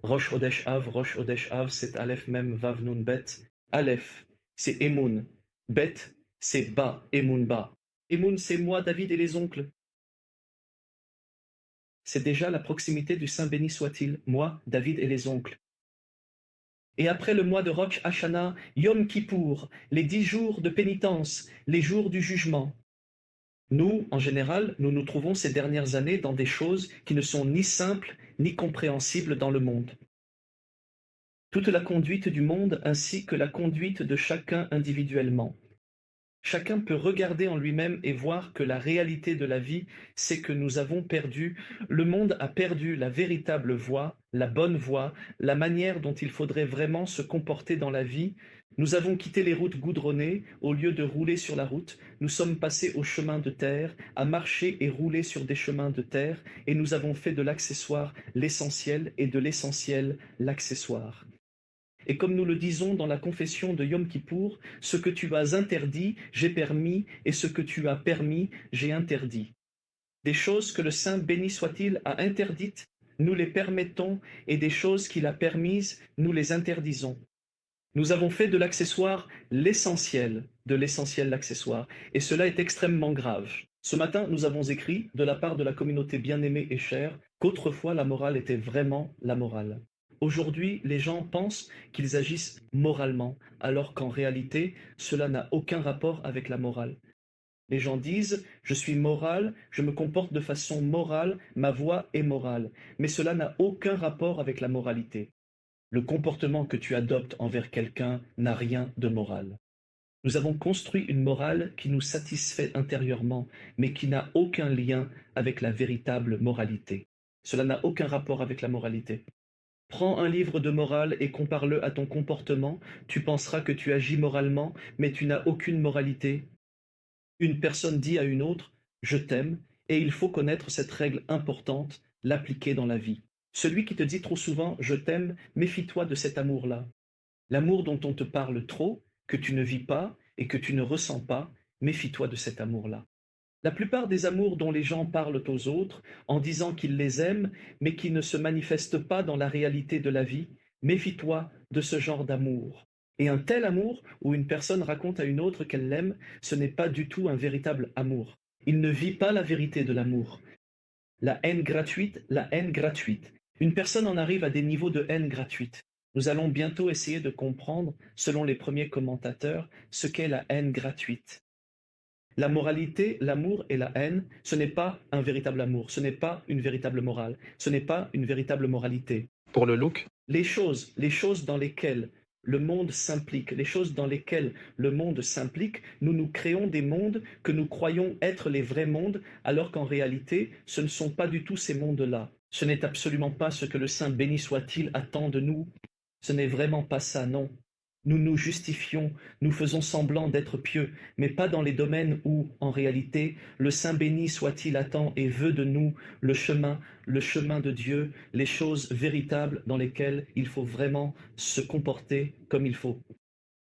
Rosh Hodesh Av, c'est Aleph Mem Vav Nun Bet. Aleph, c'est Emoun. Bet, c'est Ba, Emoun Ba. Emoun, c'est moi, David et les oncles. C'est déjà la proximité du Saint béni soit-il, moi, David et les oncles. Et après le mois de Rosh Hashanah, Yom Kippour, les 10 jours de pénitence, les jours du jugement. Nous, en général, nous nous trouvons ces dernières années dans des choses qui ne sont ni simples ni compréhensibles dans le monde. Toute la conduite du monde ainsi que la conduite de chacun individuellement. Chacun peut regarder en lui-même et voir que la réalité de la vie, c'est que nous avons perdu, le monde a perdu la véritable voie, la bonne voie, la manière dont il faudrait vraiment se comporter dans la vie. Nous avons quitté les routes goudronnées, au lieu de rouler sur la route, nous sommes passés au chemin de terre, à marcher et rouler sur des chemins de terre, et nous avons fait de l'accessoire l'essentiel et de l'essentiel l'accessoire. Et comme nous le disons dans la confession de Yom Kippour, ce que tu as interdit, j'ai permis, et ce que tu as permis, j'ai interdit. Des choses que le Saint béni soit-il a interdites, nous les permettons, et des choses qu'il a permises, nous les interdisons. Nous avons fait de l'accessoire l'essentiel, de l'essentiel l'accessoire, et cela est extrêmement grave. Ce matin, nous avons écrit, de la part de la communauté bien-aimée et chère, qu'autrefois la morale était vraiment la morale. Aujourd'hui, les gens pensent qu'ils agissent moralement, alors qu'en réalité, cela n'a aucun rapport avec la morale. Les gens disent « je suis moral, je me comporte de façon morale, ma voix est morale », mais cela n'a aucun rapport avec la moralité. Le comportement que tu adoptes envers quelqu'un n'a rien de moral. Nous avons construit une morale qui nous satisfait intérieurement, mais qui n'a aucun lien avec la véritable moralité. Cela n'a aucun rapport avec la moralité. Prends un livre de morale et compare-le à ton comportement, tu penseras que tu agis moralement, mais tu n'as aucune moralité. Une personne dit à une autre « je t'aime » et il faut connaître cette règle importante, l'appliquer dans la vie. Celui qui te dit trop souvent « je t'aime », méfie-toi de cet amour-là. L'amour dont on te parle trop, que tu ne vis pas et que tu ne ressens pas, méfie-toi de cet amour-là. La plupart des amours dont les gens parlent aux autres, en disant qu'ils les aiment, mais qui ne se manifestent pas dans la réalité de la vie, méfie-toi de ce genre d'amour. Et un tel amour, où une personne raconte à une autre qu'elle l'aime, ce n'est pas du tout un véritable amour. Il ne vit pas la vérité de l'amour. La haine gratuite, la haine gratuite. Une personne en arrive à des niveaux de haine gratuite. Nous allons bientôt essayer de comprendre, selon les premiers commentateurs, ce qu'est la haine gratuite. La moralité, l'amour et la haine, ce n'est pas un véritable amour, ce n'est pas une véritable morale, ce n'est pas une véritable moralité. Pour le look, Les choses dans lesquelles le monde s'implique, les choses dans lesquelles le monde s'implique, nous nous créons des mondes que nous croyons être les vrais mondes, alors qu'en réalité, ce ne sont pas du tout ces mondes-là. Ce n'est absolument pas ce que le Saint béni soit-il attend de nous. Ce n'est vraiment pas ça, non. Nous nous justifions, nous faisons semblant d'être pieux, mais pas dans les domaines où, en réalité, le Saint béni soit-il attend et veut de nous le chemin de Dieu, les choses véritables dans lesquelles il faut vraiment se comporter comme il faut.